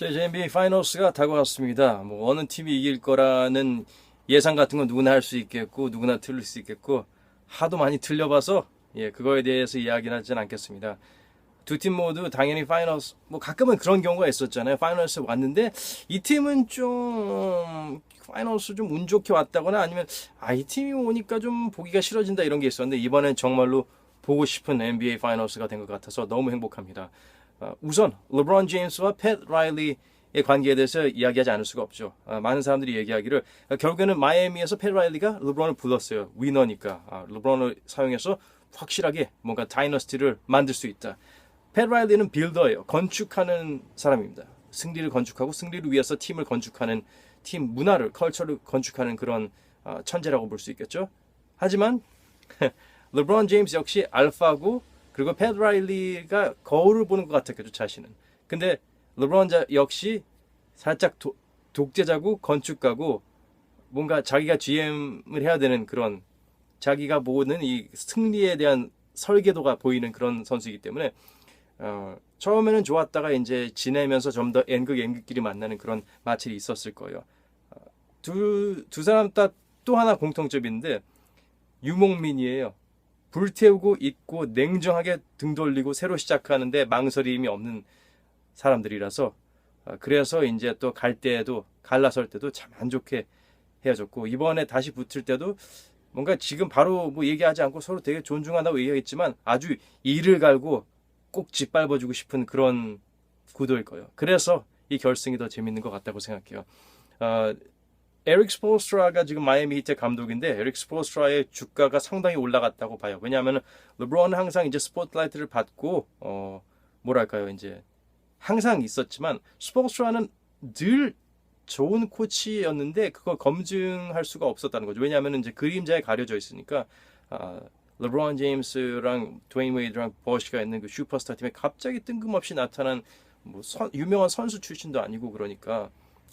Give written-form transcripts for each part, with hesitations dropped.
이제 NBA 파이널스가 다가왔습니다. 뭐 어느 팀이 이길 거라는 예상 같은 건 누구나 할 수 있겠고 누구나 틀릴 수 있겠고 하도 많이 틀려봐서 그거에 대해서 이야기는 하진 않겠습니다. 두 팀 모두 당연히 파이널스 뭐 가끔은 그런 경우가 있었잖아요. 파이널스 왔는데 이 팀은 좀 파이널스 좀 운 좋게 왔다거나 아니면 이 팀이 오니까 좀 보기가 싫어진다 이런 게 있었는데 이번엔 정말로 보고 싶은 NBA 파이널스가 된 것 같아서 너무 행복합니다. 우선 르브론 제임스와 팻 라일리의 관계에 대해서 이야기하지 않을 수가 없죠. 많은 사람들이 얘기하기를 결국에는 마이애미에서 팻 라일리가 르브론을 불렀어요. 위너니까 르브론을 사용해서 확실하게 뭔가 다이너스티를 만들 수 있다. 팻 라일리는 빌더예요. 건축하는 사람입니다. 승리를 건축하고 승리를 위해서 팀을 건축하는 팀 문화를 컬처를 건축하는 그런 천재라고 볼 수 있겠죠. 하지만 르브론 제임스 역시 알파고 그리고 팻 라일리가 거울을 보는 것 같았겠죠, 자신은. 근데 르브론 역시 살짝 독재자고 건축가고 뭔가 자기가 GM을 해야 되는 그런 자기가 보는 이 승리에 대한 설계도가 보이는 그런 선수이기 때문에 처음에는 좋았다가 이제 지내면서 좀 더 N극끼리 만나는 그런 마찰이 있었을 거예요. 두 사람 또 하나 공통점인데 유목민이에요. 불태우고 있고 냉정하게 등 돌리고 새로 시작하는데 망설임이 없는 사람들이라서 그래서 이제 또 갈 때에도 갈라설 때도 참 안 좋게 헤어졌고 이번에 다시 붙을 때도 뭔가 지금 바로 뭐 얘기하지 않고 서로 되게 존중한다고 얘기했지만 아주 이를 갈고 꼭 짓밟아주고 싶은 그런 구도일 거예요. 그래서 이 결승이 더 재밌는 것 같다고 생각해요. 에릭 스포스트라가 지금 마이애미 히트 감독인데 에릭 스포스트라의 주가가 상당히 올라갔다고 봐요. 왜냐하면 르브론은 항상 이제 스포트라이트를 받고 뭐랄까요 이제 항상 있었지만 스포스트라는 늘 좋은 코치였는데 그걸 검증할 수가 없었다는 거죠. 왜냐하면 이제 그림자에 가려져 있으니까 르브론 제임스랑 드웨인 웨이드랑 버시가 있는 그 슈퍼스타 팀에 갑자기 뜬금없이 나타난 뭐 유명한 선수 출신도 아니고 그러니까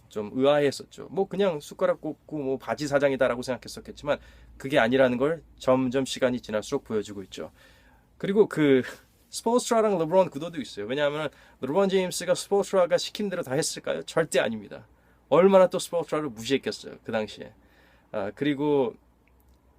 좀 의아했었죠. 뭐 그냥 숟가락 꽂고 뭐 바지 사장이다라고 생각했었겠지만 그게 아니라는 걸 점점 시간이 지날수록 보여주고 있죠. 그리고 그 스포스트라랑 르브론 구도도 있어요. 왜냐하면 르브론 제임스가 스포스트라가 시킨 대로 다 했을까요? 절대 아닙니다. 얼마나 또 스포스트라를 무시했겠어요. 그 당시에. 그리고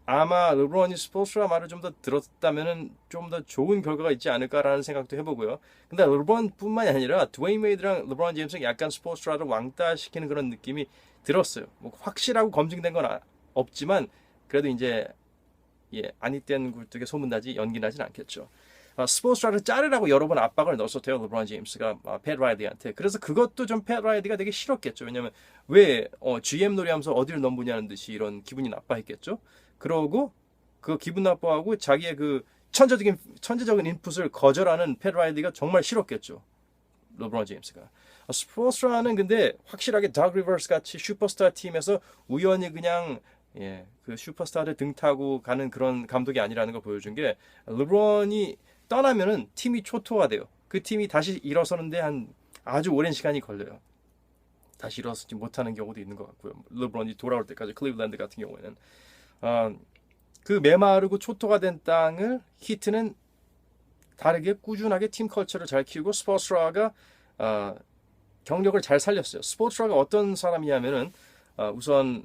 아마 르브론이 스포스트라 말을 좀 더 들었다면은 좀 더 좋은 결과가 있지 않을까라는 생각도 해보고요. 근데 르브론뿐만이 아니라 드웨인 웨이드랑 르브론 제임스가 약간 스포스트라를 왕따시키는 그런 느낌이 들었어요. 뭐 확실하고 검증된 건 없지만 그래도 이제 아니땐 굴뚝에 소문나지 연기나진 않겠죠. 스포스트라를 자르라고 여러 번 압박을 넣었어요. 르브론 제임스가 팻 라일리한테. 그래서 그것도 좀 팻 라일리가 되게 싫었겠죠. 왜냐면 왜 GM 놀이하면서 어디를 넘보냐는 듯이 이런 기분이 나빠했겠죠. 그러고 그 기분 나빠하고 자기의 그 천재적인 인풋을 거절하는 팻 라일리가 정말 싫었겠죠. 르브론 제임스가. 스포스트라는 근데 확실하게 닥 리버스 같이 슈퍼스타 팀에서 우연히 그냥 그 슈퍼스타를 등타고 가는 그런 감독이 아니라는 걸 보여준 게 르브론이 떠나면은 팀이 초토화돼요. 그 팀이 다시 일어서는데 한 아주 오랜 시간이 걸려요. 다시 일어서지 못하는 경우도 있는 것 같고요. 르브론이 돌아올 때까지 클리블랜드 같은 경우에는 그 메마르고 초토화 된 땅을 히트는 다르게 꾸준하게 팀 컬처를 잘 키우고 스포츠라가 경력을 잘 살렸어요. 스포츠라가 어떤 사람이냐면은 우선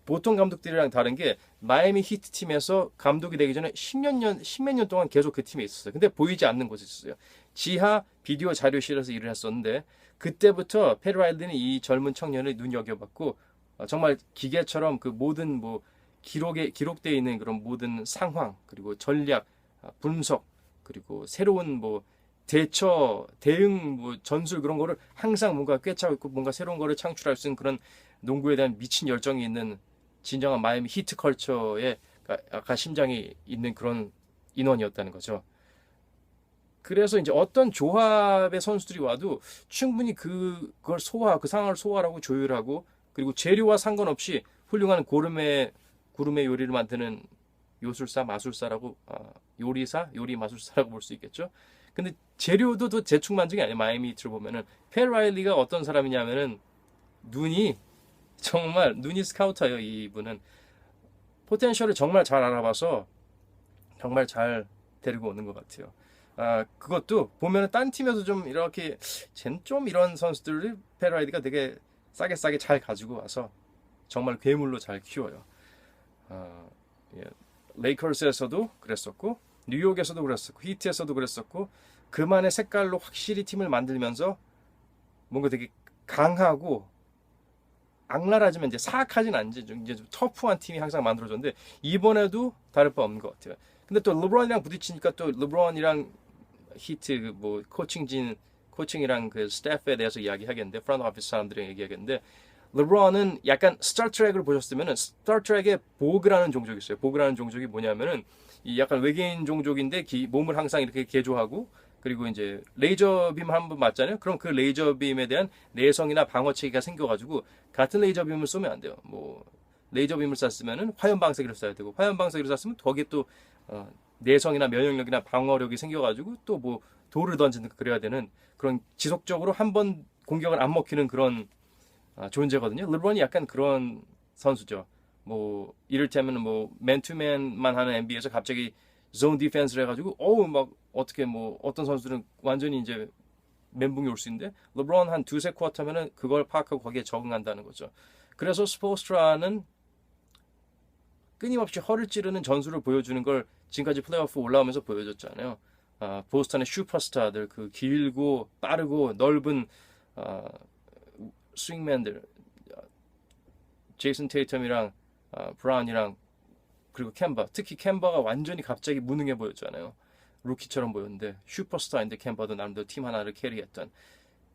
보통 감독들이랑 다른 게 마이애미 히트 팀에서 감독이 되기 전에 십몇 년 동안 계속 그 팀에 있었어요. 근데 보이지 않는 곳에 있었어요. 지하 비디오 자료실에서 일을 했었는데 그때부터 팻 라일리는 이 젊은 청년을 눈여겨봤고 정말 기계처럼 그 모든 뭐 기록되어 있는 그런 모든 상황 그리고 전략 분석 그리고 새로운 뭐 대응 뭐 전술 그런 거를 항상 뭔가 꿰차고 있고 뭔가 새로운 거를 창출할 수 있는 그런 농구에 대한 미친 열정이 있는 진정한 마이애미 히트 컬처의 아까 심장이 있는 그런 인원이었다는 거죠. 그래서 이제 어떤 조합의 선수들이 와도 충분히 그 상황을 소화하고 조율하고 그리고 재료와 상관없이 훌륭한 구름의 요리를 만드는 요술사, 마술사라고 요리 마술사라고 볼 수 있겠죠. 근데 재료도 더 대충만족이 아니에요. 마이애미 히트를 보면은 팻 라일리가 어떤 사람이냐면은 눈이 스카우터예요. 이분은 포텐셜을 정말 잘 알아봐서 정말 잘 데리고 오는 것 같아요. 그것도 보면은 딴 팀에도 좀 이렇게 쟨 좀 이런 선수들을 페라이드가 되게 싸게 잘 가지고 와서 정말 괴물로 잘 키워요. 예. 레이커스에서도 그랬었고 뉴욕에서도 그랬었고 히트에서도 그랬었고 그만의 색깔로 확실히 팀을 만들면서 뭔가 되게 강하고 악랄하지만 이제 사악하진 않지 이제 좀 터프한 팀이 항상 만들어졌는데 이번에도 다를 바 없는 것 같아요. 근데 또 르브론이랑 부딪히니까 또 르브론이랑 히트 뭐 코칭이랑 그 스태프에 대해서 이야기하겠는데 프런트 오피스 사람들이랑 얘기하겠는데 르브론은 약간 스타트랙을 보셨으면은 스타트랙에 보그라는 종족이 있어요. 보그라는 종족이 뭐냐면은 이 약간 외계인 종족인데 몸을 항상 이렇게 개조하고 그리고 이제 레이저 빔 한 번 맞잖아요. 그럼 그 레이저 빔에 대한 내성이나 방어 체계가 생겨가지고 같은 레이저 빔을 쏘면 안 돼요. 뭐 레이저 빔을 쐈으면은 화염 방사기를 쏴야 되고 화염 방사기를 쐈으면 거기에 또 내성이나 면역력이나 방어력이 생겨가지고 또 뭐 돌을 던지는 그래야 되는 그런 지속적으로 한 번 공격을 안 먹히는 그런 존재거든요. 르브론이 약간 그런 선수죠. 뭐 이를테면 뭐 맨투맨만 하는 NBA에서 갑자기 존 디펜스를 해가지고 어우 막 어떻게 뭐 어떤 선수들은 완전히 이제 멘붕이 올 수 있는데 르브론 한 두세 쿼터면은 그걸 파악하고 거기에 적응한다는 거죠. 그래서 스포스트라는 끊임없이 허를 찌르는 전술을 보여주는 걸 지금까지 플레이오프 올라오면서 보여줬잖아요. 보스턴의 슈퍼스타들 그 길고 빠르고 넓은 스윙맨들 제이슨 테이텀이랑 브라운이랑 그리고 캔버 특히 캔버가 완전히 갑자기 무능해 보였잖아요. 루키처럼 보였는데 슈퍼스타인데 캔버도 나름대로 팀 하나를 캐리했던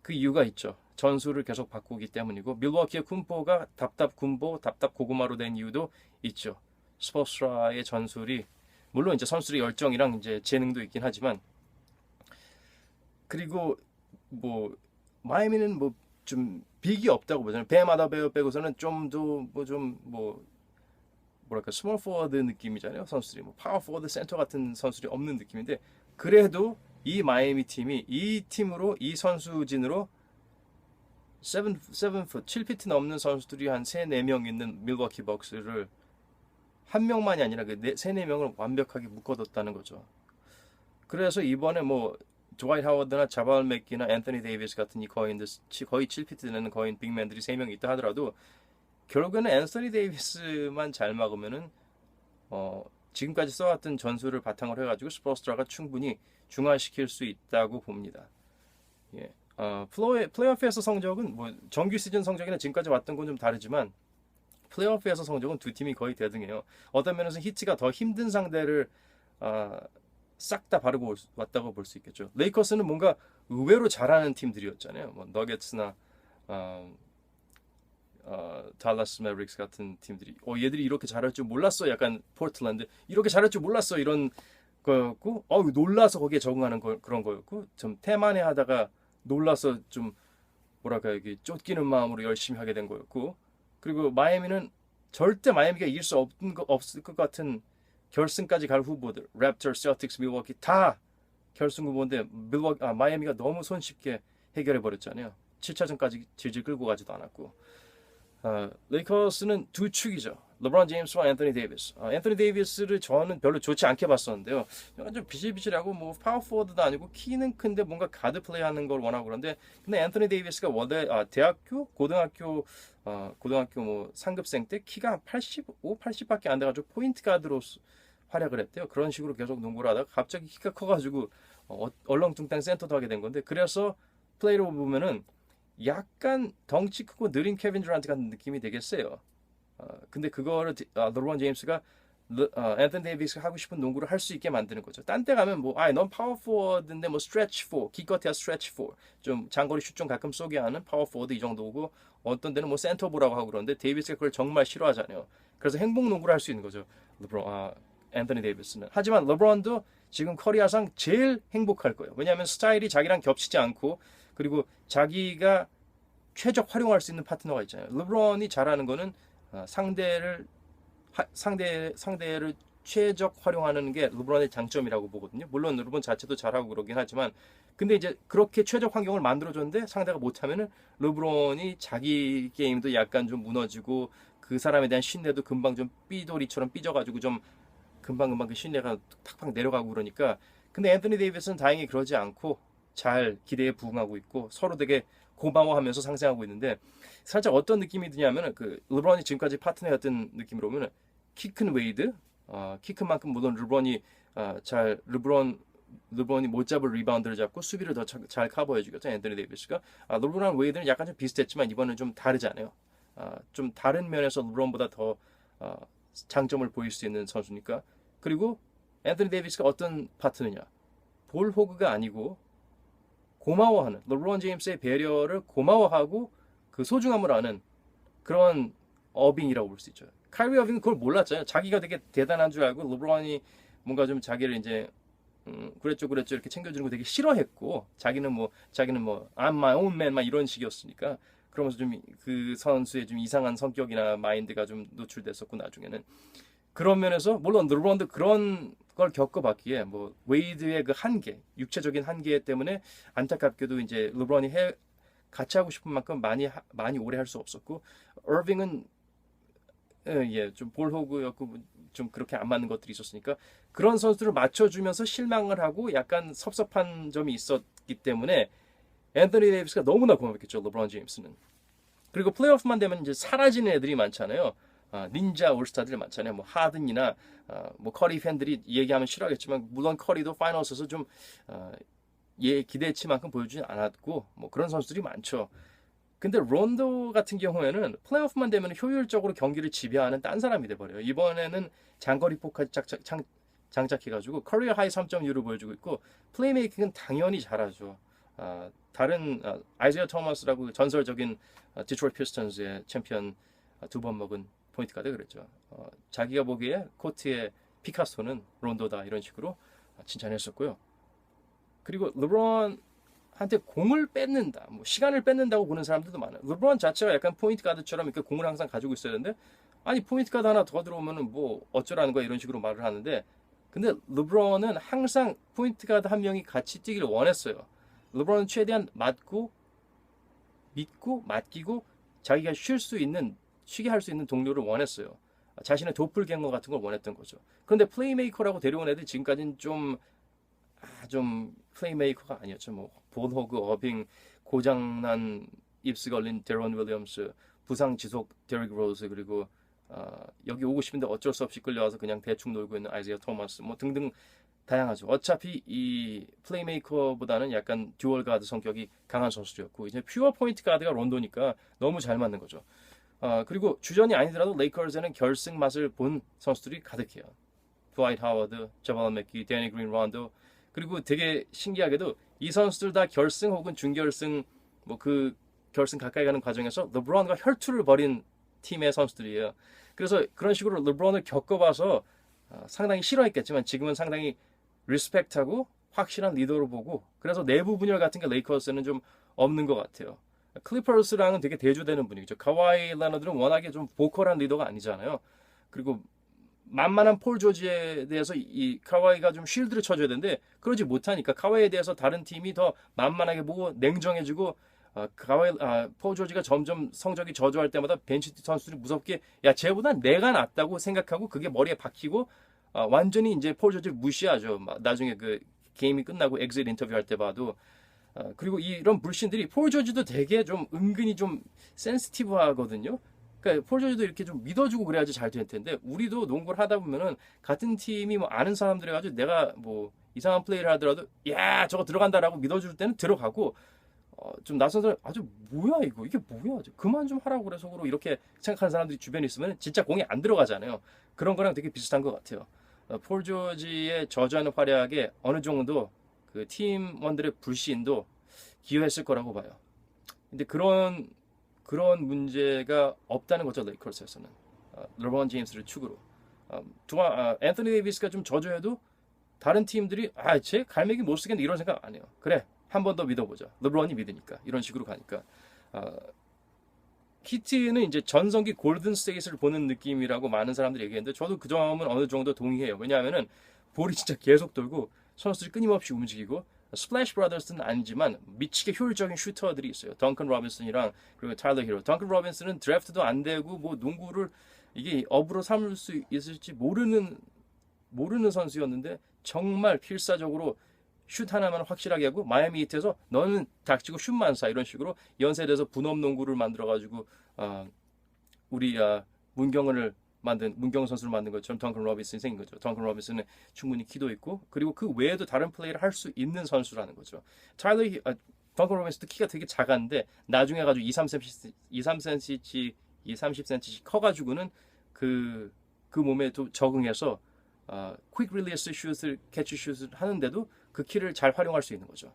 그 이유가 있죠. 전술을 계속 바꾸기 때문이고 밀워키의 쿤포가 답답 군보 답답 고구마로 된 이유도 있죠. 스포스트라의 전술이 물론 이제 선수들의 열정이랑 이제 재능도 있긴 하지만 그리고 뭐 마이애미는 뭐 좀 빅이 없다고 보잖아요. 뱀 아다베어 빼고서는 좀 더 뭐 뭐랄까 스몰 포워드 느낌이잖아요. 선수들이 뭐 파워 포워드 센터 같은 선수들이 없는 느낌인데 그래도 이 마이애미 팀이 이 팀으로 이 선수진으로 7풋 7피트 넘는 선수들이 한 3, 4명 있는 밀워키 벅스를 한 명만이 아니라 그 3, 4명을 완벽하게 묶어뒀다는 거죠. 그래서 이번에 뭐 드와이트 하워드나 자발 맥기나 앤서니 데이비스 같은 이 거인들 거의 7피트 되는 거인 빅맨들이 3명 있다 하더라도 결국에는 앤서니 데이비스만 잘 막으면은 지금까지 써왔던 전술을 바탕으로 해가지고 스포스트라가 충분히 중화시킬 수 있다고 봅니다. 예. 플레이오프에서 성적은 뭐 정규 시즌 성적이나 지금까지 왔던 건 좀 다르지만 플레이오프에서 성적은 두 팀이 거의 대등해요. 어떤 면에서 히트가 더 힘든 상대를 싹 다 바르고 왔다고 볼 수 있겠죠. 레이커스는 뭔가 의외로 잘하는 팀들이었잖아요. 뭐 너겟스나 달라스 매버릭스 같은 팀들이 얘들이 이렇게 잘할 줄 몰랐어. 약간 포틀랜드 이렇게 잘할 줄 몰랐어. 이런 거였고 놀라서 거기에 적응하는 그런 거였고 좀 태만해 하다가 놀라서 좀 뭐랄까 이게 쫓기는 마음으로 열심히 하게 된 거였고 그리고 마이애미는 절대 마이애미가 이길 수 없을 것 같은 결승까지 갈 후보들 랩터, 셀틱스, 밀워키 다 결승 후보인데 마이애미가 너무 손쉽게 해결해 버렸잖아요. 7차전까지 질질 끌고 가지도 않았고 레이커스는 두 축이죠. 르브론 제임스와 앤서니 데이비스. 앤서니 데이비스를 저는 별로 좋지 않게 봤었는데요. 약간 좀 비실비실하고 뭐 파워포워드도 아니고 키는 큰데 뭔가 가드 플레이하는 걸 원하고 그런데 근데 앤서니 데이비스가 원래 고등학교 뭐 상급생 때 키가 85, 80밖에 안 돼가지고 포인트 가드로 활약을 했대요. 그런 식으로 계속 농구를 하다가 갑자기 키가 커가지고 얼렁뚱땅 센터도 하게 된 건데 그래서 플레이로 보면은 약간 덩치 크고 느린 케빈 듀란트 같은 느낌이 되게 세요. 근데 그거를 르브론 제임스가 앤서니 데이비스가 하고 싶은 농구를 할 수 있게 만드는 거죠. 딴 데 가면 넌 파워 포워드인데 뭐 스트레치 4, 기껏해야 스트레치 4, 좀 장거리 슛 좀 가끔 쏘게 하는 파워 포워드 이 정도고 어떤 데는 뭐 센터 보라고 하고 그러는데 데이비스가 그걸 정말 싫어하잖아요. 그래서 행복 농구를 할 수 있는 거죠. 앤서니 데이비스는. 하지만 르브론도 지금 커리어상 제일 행복할 거예요. 왜냐하면 스타일이 자기랑 겹치지 않고 그리고 자기가 최적 활용할 수 있는 파트너가 있잖아요. 르브론이 잘하는 거는 상대를 최적 활용하는 게 르브론의 장점이라고 보거든요. 물론 르브론 자체도 잘하고 그러긴 하지만 근데 이제 그렇게 최적 환경을 만들어줬는데 상대가 못하면은 르브론이 자기 게임도 약간 좀 무너지고 그 사람에 대한 신뢰도 금방 좀 삐돌이처럼 삐져가지고 좀 금방 그 신뢰가 탁팍 내려가고 그러니까 근데 앤서니 데이비스는 다행히 그러지 않고 잘 기대에 부응하고 있고 서로 되게 고마워하면서 상생하고 있는데 살짝 어떤 느낌이 드냐면은 그 르브론이 지금까지 파트너였던 느낌으로 보면은 키 큰 웨이드, 키 큰 만큼 물론 르브론이 잘 르브론이 못 잡을 리바운드를 잡고 수비를 더 잘 커버해주겠죠 앤서니 데이비스가. 르브론랑 웨이드는 약간 좀 비슷했지만 이번엔 좀 다르잖아요. 좀 다른 면에서 르브론보다 더 장점을 보일 수 있는 선수니까. 그리고 앤서니 데이비스가 어떤 파트너냐? 볼 호그가 아니고 고마워하는 르브론 제임스의 배려를 고마워하고 그 소중함을 아는 그런 어빙이라고 볼 수 있죠. 카이리 어빙은 그걸 몰랐잖아요. 자기가 되게 대단한 줄 알고 르브론이 뭔가 좀 자기를 이제 그랬죠 이렇게 챙겨주는 거 되게 싫어했고 자기는 뭐 I'm my own man 막 이런 식이었으니까 그러면서 좀 그 선수의 좀 이상한 성격이나 마인드가 좀 노출됐었고 나중에는 그런 면에서 물론 르브론도 그런 걸 겪어봤기에 뭐 웨이드의 그 한계, 육체적인 한계 때문에 안타깝게도 이제 르브론이 같이 하고 싶은 만큼 많이 오래 할 수 없었고 어빙은 좀 볼호그였고 좀 그렇게 안 맞는 것들이 있었으니까 그런 선수들을 맞춰주면서 실망을 하고 약간 섭섭한 점이 있었기 때문에 앤서니 데이비스가 너무나 고맙겠죠 르브론 제임스는. 그리고 플레이오프만 되면 이제 사라지는 애들이 많잖아요. 닌자 올스타들이 많잖아요. 뭐 하든이나 뭐 커리 팬들이 얘기하면 싫어하겠지만 물론 커리도 파이널스에서 좀 기대치만큼 보여주지 않았고 뭐 그런 선수들이 많죠. 근데 론도 같은 경우에는 플레이오프만 되면 효율적으로 경기를 지배하는 딴 사람이 돼버려요. 이번에는 장거리 포까지 장착해가지고 커리어 하이 3.6를 보여주고 있고 플레이메이킹은 당연히 잘하죠. 다른 아이지어 토머스라고 전설적인 디트로이트 피스턴즈의 챔피언 2번 먹은 포인트 가드 그랬죠. 자기가 보기에 코트의 피카소는 론도다 이런 식으로 칭찬했었고요. 그리고 르브론한테 공을 뺏는다, 뭐 시간을 뺏는다고 보는 사람들도 많아요. 르브론 자체가 약간 포인트 가드처럼 이렇게 공을 항상 가지고 있어야 되는데 아니 포인트 가드 하나 더 들어오면은 뭐 어쩌라는 거야 이런 식으로 말을 하는데 근데 르브론은 항상 포인트 가드 한 명이 같이 뛰기를 원했어요. 르브론은 최대한 믿고 맡기고 자기가 쉬게 할 수 있는 동료를 원했어요. 자신의 도플갱어 같은 걸 원했던 거죠. 그런데 플레이메이커라고 데려온 애들이 지금까지는 좀 플레이메이커가 아니었죠. 뭐 볼호그, 어빙, 고장난 입스 걸린 데런 윌리엄스, 부상 지속 데릭 로즈 그리고 여기 오고 싶은데 어쩔 수 없이 끌려와서 그냥 대충 놀고 있는 아이지어 토마스 뭐 등등 다양하죠. 어차피 이 플레이메이커보다는 약간 듀얼 가드 성격이 강한 선수였고 이제 퓨어 포인트 가드가 론도니까 너무 잘 맞는 거죠. 그리고 주전이 아니더라도 레이커즈에는 결승 맛을 본 선수들이 가득해요. 드와이트 하워드, 자발 맥기, 데니 그린, 론도 그리고 되게 신기하게도 이 선수들 다 결승 혹은 준결승 뭐 그 결승 가까이 가는 과정에서 르브론과 혈투를 벌인 팀의 선수들이에요. 그래서 그런 식으로 르브론을 겪어봐서 상당히 싫어했겠지만 지금은 상당히 리스펙트하고 확실한 리더로 보고 그래서 내부 분열 같은 게 레이커스는 좀 없는 것 같아요. 클리퍼스랑은 되게 대조되는 분위기죠. 카와이 레너드는 워낙에 좀 보컬한 리더가 아니잖아요. 그리고 만만한 폴 조지에 대해서 이 카와이가 좀 쉴드를 쳐줘야 되는데 그러지 못하니까 카와이에 대해서 다른 팀이 더 만만하게 보고 냉정해지고 폴 조지가 점점 성적이 저조할 때마다 벤치 선수들이 무섭게 야 쟤보단 내가 낫다고 생각하고 그게 머리에 박히고 완전히 이제 폴 조지를 무시하죠. 나중에 그 게임이 끝나고 엑sit 인터뷰할 때 봐도 그리고 이런 불신들이 폴 조지도 되게 좀 은근히 좀 센시티브하거든요. 그러니까 폴 조지도 이렇게 좀 믿어주고 그래야지 잘 될 텐데 우리도 농구를 하다 보면은 같은 팀이 뭐 아는 사람들 해가지고 내가 뭐 이상한 플레이를 하더라도 야 저거 들어간다라고 믿어줄 때는 들어가고 좀 낯선 사람 아주 뭐야 이게 뭐야 그만 좀 하라고 그래 속으로 이렇게 생각하는 사람들이 주변에 있으면 진짜 공이 안 들어가잖아요. 그런 거랑 되게 비슷한 것 같아요. 폴 조지의 저주하는 활약에 어느 정도 그 팀원들의 불신도 기여했을 거라고 봐요. 근데 그런 문제가 없다는 거죠 레이커스에서는. 르브론 제임스를 축으로 앤서니 데이비스가 좀 저조해도 다른 팀들이 쟤 갈매기 못 쓰겠네 이런 생각 안 해요. 그래 한 번 더 믿어보자. 르브론이 믿으니까 이런 식으로 가니까. 히트는 이제 전성기 골든 스테이트를 보는 느낌이라고 많은 사람들이 얘기했는데 저도 그 점은 어느 정도 동의해요. 왜냐하면은 볼이 진짜 계속 돌고 선수들이 끊임없이 움직이고 스플래시 브라더스는 아니지만 미치게 효율적인 슈터들이 있어요. 덩컨 로빈슨이랑 그리고 타일러 히로. 덩컨 로빈슨은 드래프트도 안 되고 뭐 농구를 이게 업으로 삼을 수 있을지 모르는 선수였는데 정말 필사적으로 슛 하나만 확실하게 하고 마이애미 히트에서 너는 닥치고 슛만 쏴 이런 식으로 연세대에서 분업 농구를 만들어 가지고 우리 문경 선수를 만든 것처럼 덩컨 로빈슨이 생긴 거죠. 덩컨 로빈슨은 충분히 키도 있고 그리고 그 외에도 다른 플레이를 할 수 있는 선수라는 거죠. 덩컨 로빈슨도 키가 되게 작았는데 나중에 가지고 30cm씩 커가지고는 그 몸에 또 적응해서 퀵 릴리스 슛을 캐치 슛을 하는데도 그 키를 잘 활용할 수 있는 거죠.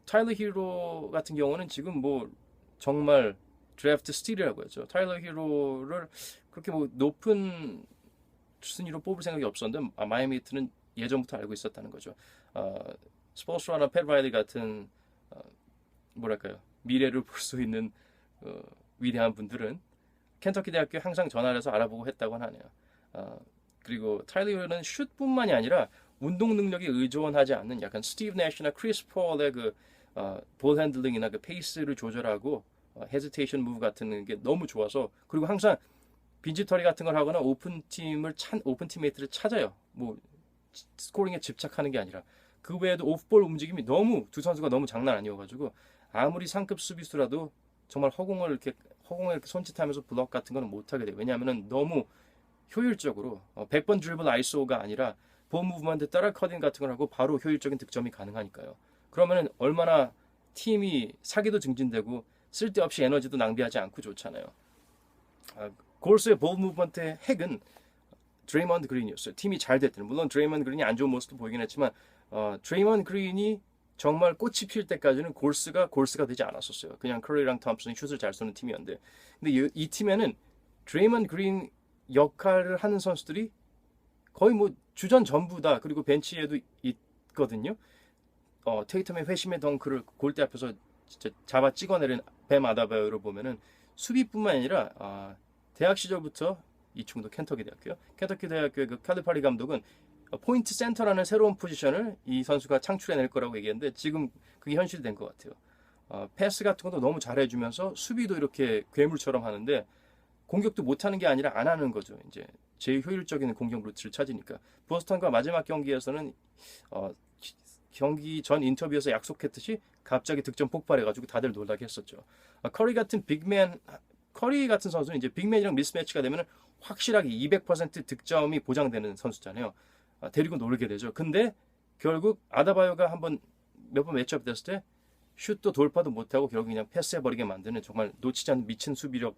타일러 히로 같은 경우는 지금 뭐 정말 드래프트 스틸이라고 했죠. 타일러 히로를 그렇게 뭐 높은 순위로 뽑을 생각이 없었는데 마이애미 히트는 예전부터 알고 있었다는 거죠. 스포츠라나 팻 라일리 같은 뭐랄까요 미래를 볼 수 있는 위대한 분들은 켄터키 대학교에 항상 전화를 해서 알아보고 했다고 하네요. 그리고 타일러 히로는 슛뿐만이 아니라 운동 능력에 의존하지 않는 약간 스티브 내시나 크리스 폴의 볼 핸들링이나 그 페이스를 조절하고 헤지테이션 무브 같은 게 너무 좋아서 그리고 항상 빈지터리 같은 걸 하거나 오픈 팀메이트를 찾아요. 뭐 스코링에 집착하는 게 아니라 그 외에도 오프볼 움직임이 두 선수가 너무 장난 아니어가지고 아무리 상급 수비수라도 정말 허공을 이렇게 손짓하면서 블럭 같은 거는 못하게 돼요. 왜냐하면 너무 효율적으로 100번 드리블 아이소가 아니라 볼 무브먼트 따라 커팅 같은 걸 하고 바로 효율적인 득점이 가능하니까요. 그러면은 얼마나 팀이 사기도 증진되고 쓸데없이 에너지도 낭비하지 않고 좋잖아요. 골스의 볼 무브먼트의 핵은 드레이먼드 그린이었어요. 팀이 잘 됐대요. 물론 드레이먼드 그린이 안 좋은 모습도 보이긴 했지만 드레이먼드 그린이 정말 꽃이 필 때까지는 골스가 되지 않았었어요. 그냥 커리랑 톰슨이 슛을 잘 쏘는 팀이었는데 근데 이 팀에는 드레이먼드 그린 역할을 하는 선수들이 거의 뭐 주전 전부 다 그리고 벤치에도 있거든요. 테이텀의 회심의 덩크를 골대 앞에서 진짜 잡아 찍어내는 뱀 아다바요를 보면은 수비뿐만 아니라 대학 시절부터 이 친구도 켄터키 대학교의 그 칼리파리 감독은 포인트 센터라는 새로운 포지션을 이 선수가 창출해낼 거라고 얘기했는데 지금 그게 현실이 된 것 같아요. 패스 같은 것도 너무 잘해주면서 수비도 이렇게 괴물처럼 하는데 공격도 못하는 게 아니라 안 하는 거죠. 이제 제일 효율적인 공격 루트를 찾으니까. 보스턴과 마지막 경기에서는 경기 전 인터뷰에서 약속했듯이 갑자기 득점 폭발해가지고 다들 놀라게 했었죠. 커리 같은 선수는 이제 빅맨이랑 미스매치가 되면 확실하게 200% 득점이 보장되는 선수잖아요. 데리고 놀게 되죠. 근데 결국 아다바요가 몇 번 매치업 됐을 때 슛도 돌파도 못하고 결국 그냥 패스해버리게 만드는 정말 놓치지 않는 미친 수비력,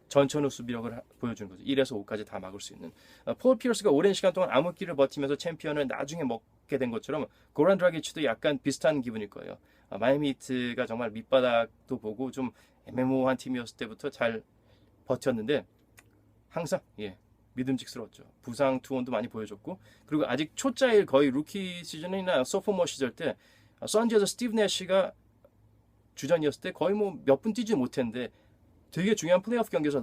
전천후 수비력을 보여주는 거죠. 1에서 5까지 다 막을 수 있는. 폴 피어스가 오랜 시간 동안 암흑기를 버티면서 챔피언을 나중에 먹게 된 것처럼 고란 드라기치도 약간 비슷한 기분일 거예요. 마이애미 히트가 정말 밑바닥도 보고 좀 애매모호한 팀이었을 때부터 잘 버텼는데 항상 믿음직스러웠죠. 부상 투혼도 많이 보여줬고 그리고 아직 초짜일 거의 루키 시즌이나 소포머 시절 때 선지에서 스티브 내시가 주전이었을 때 거의 뭐 몇 분 뛰지 못했는데 되게 중요한 플레이오프 경기에서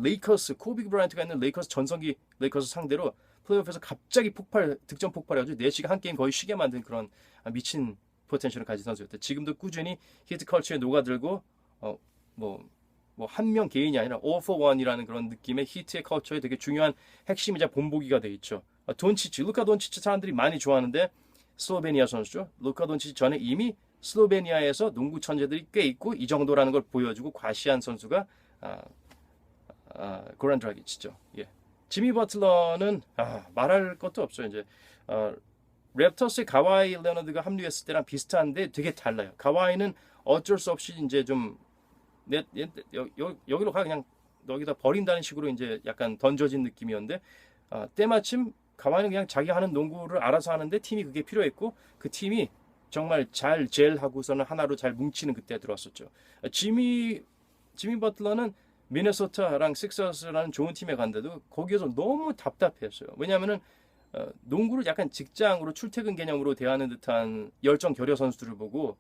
코비 브라이언트가 있는 레이커스 전성기 레이커스 상대로 플레이오프에서 갑자기 득점 폭발해가지고 내시가 한 게임 거의 쉬게 만든 그런 미친 포텐셜을 가진 선수였대. 지금도 꾸준히 히트 컬처에 녹아들고 한 명 개인이 아니라 all for one이라는 그런 느낌의 히트의 컬처에 되게 중요한 핵심이자 본보기가 돼 있죠. 루카 돈치치 사람들이 많이 좋아하는데 슬로베니아 선수죠. 루카 돈치치 전에 이미 슬로베니아에서 농구 천재들이 꽤 있고 이 정도라는 걸 보여주고 과시한 선수가 고란 드라기치죠. 지미 버틀러는 말할 것도 없어요. 이제 랩터스의 가와이 레너드가 합류했을 때랑 비슷한데 되게 달라요. 가와이는 어쩔 수 없이 이제 좀 여기로 가 그냥 여기다 버린다는 식으로 이제 약간 던져진 느낌이었는데 때마침 가와이는 그냥 자기 하는 농구를 알아서 하는데 팀이 그게 필요했고 그 팀이 정말 잘 젤하고서는 하나로 잘 뭉치는 그때 들어왔었죠. 지미 버틀러는 미네소타랑 식서스라는 좋은 팀에 간데도 거기에서 너무 답답했어요. 왜냐하면은 농구를 약간 직장으로 출퇴근 개념으로 대하는 듯한 열정 결여 선수들을 보고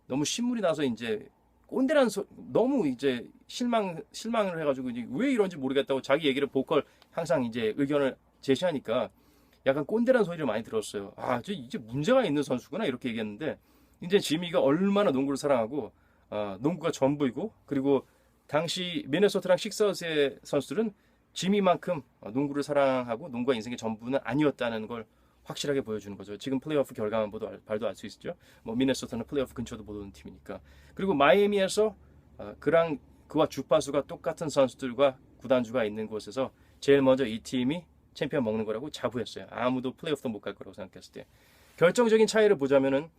너무 신물이 나서 이제 꼰대란 너무 이제 실망을 해가지고 이제 왜 이런지 모르겠다고 자기 얘기를 보컬 항상 이제 의견을 제시하니까 약간 꼰대란 소리를 많이 들었어요. 저 이제 문제가 있는 선수구나 이렇게 얘기했는데 이제 지미가 얼마나 농구를 사랑하고 농구가 전부이고 그리고 당시 미네소타랑 식서스의 선수들은 지미만큼 농구를 사랑하고 농구가 인생의 전부는 아니었다는 걸 확실하게 보여주는 거죠. 지금 플레이오프 결과만 봐도 알 수 있죠. 뭐 미네소타는 플레이오프 근처도 못 오는 팀이니까. 그리고 마이애미에서 그와 주파수가 똑같은 선수들과 구단주가 있는 곳에서 제일 먼저 이 팀이 챔피언 먹는 거라고 자부했어요. 아무도 플레이오프도 못 갈 거라고 생각했을 때. 결정적인 차이를 보자면은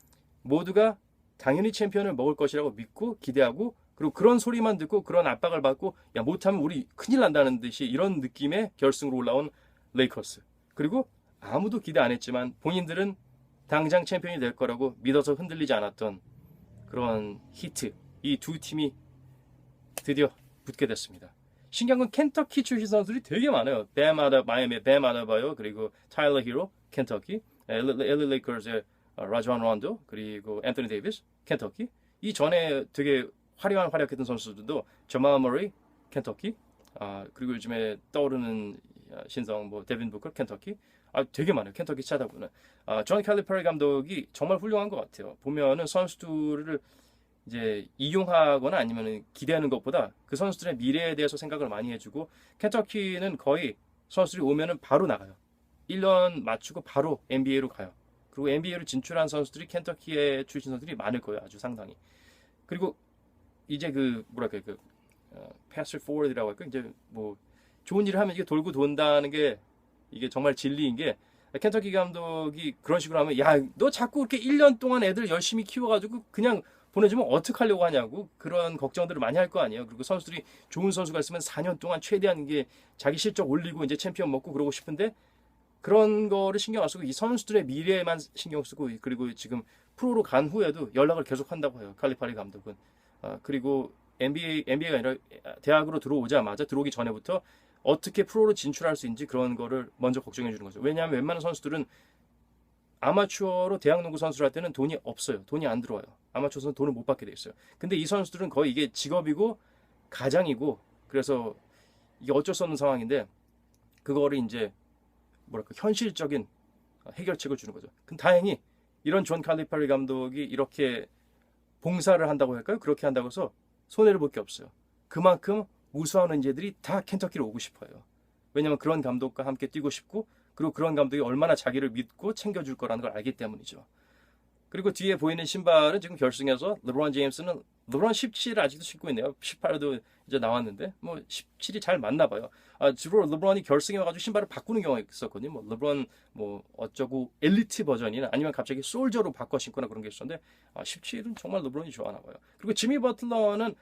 모두가 당연히 챔피언을 먹을 것이라고 믿고 기대하고 그리고 그런 소리만 듣고 그런 압박을 받고 야 못하면 우리 큰일 난다는 듯이 이런 느낌의 결승으로 올라온 레이커스. 그리고 아무도 기대 안 했지만 본인들은 당장 챔피언이 될 거라고 믿어서 흔들리지 않았던 그런 히트. 이 두 팀이 드디어 붙게 됐습니다. 신기한 건 켄터키 출신 선수들이 되게 많아요. 마이애미 뱀 아데바요, 그리고 타일러 히로, 켄터키, LA 레이커스의 라존 론도, 그리고 앤서니 데이비스, 켄터키. 이 전에 되게 화려한 활약했던 선수들도 저마ల్ 머레이, 켄터키, 그리고 요즘에 떠오르는 신성 뭐 데빈 부커, 켄터키. 되게 많아요. 켄터키 찾아보는. 존 캘리퍼리 감독이 정말 훌륭한 것 같아요. 보면은 선수들을 이제 이용하거나 아니면 기대하는 것보다 그 선수들의 미래에 대해서 생각을 많이 해주고 켄터키는 거의 선수들이 오면은 바로 나가요. 1년 맞추고 바로 NBA로 가요. 그리고 NBA로 진출한 선수들이 켄터키의 출신 선수들이 많을 거예요. 아주 상당히. 그리고 이제 패스 포워드라고 할까? 이제 뭐 좋은 일을 하면 이게 돌고 돈다는 게 이게 정말 진리인 게 켄터키 감독이 그런 식으로 하면 야, 너 자꾸 이렇게 1년 동안 애들 열심히 키워가지고 그냥 보내주면 어떡하려고 하냐고 그런 걱정들을 많이 할 거 아니에요. 그리고 선수들이 좋은 선수가 있으면 4년 동안 최대한 이게 자기 실적 올리고 이제 챔피언 먹고 그러고 싶은데 그런 거를 신경 안 쓰고 이 선수들의 미래에만 신경 쓰고 그리고 지금 프로로 간 후에도 연락을 계속 한다고 해요. 칼리파리 감독은. 그리고 NBA가 아니라 대학으로 들어오기 전에부터 어떻게 프로로 진출할 수 있는지 그런 거를 먼저 걱정해 주는 거죠. 왜냐하면 웬만한 선수들은 아마추어로 대학 농구 선수를 할 때는 돈이 없어요. 돈이 안 들어와요. 아마추어 선수는 돈을 못 받게 돼 있어요. 근데 이 선수들은 거의 이게 직업이고 가장이고 그래서 이게 어쩔 수 없는 상황인데 그거를 이제 현실적인 해결책을 주는 거죠. 근데 다행히 이런 존 칼리파리 감독이 이렇게 봉사를 한다고 할까요? 그렇게 한다고 해서 손해를 볼 게 없어요. 그만큼 우수한 은재들이 다 켄터키로 오고 싶어요. 왜냐하면 그런 감독과 함께 뛰고 싶고 그리고 그런 감독이 얼마나 자기를 믿고 챙겨줄 거라는 걸 알기 때문이죠. 그리고 뒤에 보이는 신발은 지금 결승에서 르브론 제임스는 르브론 17을 아직도 신고 있네요. 18도 이제 나왔는데 뭐 17이 잘 맞나 봐요. 주로 르브론이 결승에 와가지고 신발을 바꾸는 경우가 있었거든요. 뭐 르브론 뭐 어쩌고 엘리트 버전이나 아니면 갑자기 솔저로 바꿔 신거나 그런 게 있었는데 17은 정말 르브론이 좋아하나 봐요. 그리고 지미 버틀러는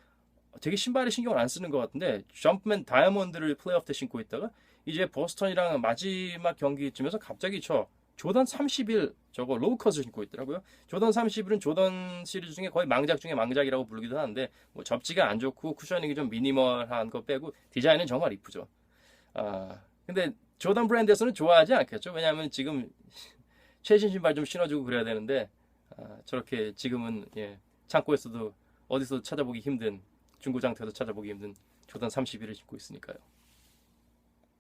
되게 신발에 신경을 안 쓰는 것 같은데 점프맨 다이아몬드를 플레이오프 때 신고 있다가 이제 보스턴이랑 마지막 경기쯤에서 갑자기 조던 31 저거 로우컷을 신고 있더라고요. 조던 31은 조던 시리즈 중에 거의 망작 중에 망작이라고 부르기도 하는데 뭐 접지가 안 좋고 쿠셔닝이 좀 미니멀한 거 빼고 디자인은 정말 이쁘죠. 근데 조던 브랜드에서는 좋아하지 않겠죠. 왜냐하면 지금 최신 신발 좀 신어주고 그래야 되는데 저렇게 지금은 창고에서도 어디서 찾아보기 힘든 중고장터에서 찾아보기 힘든 조던 31을 신고 있으니까요.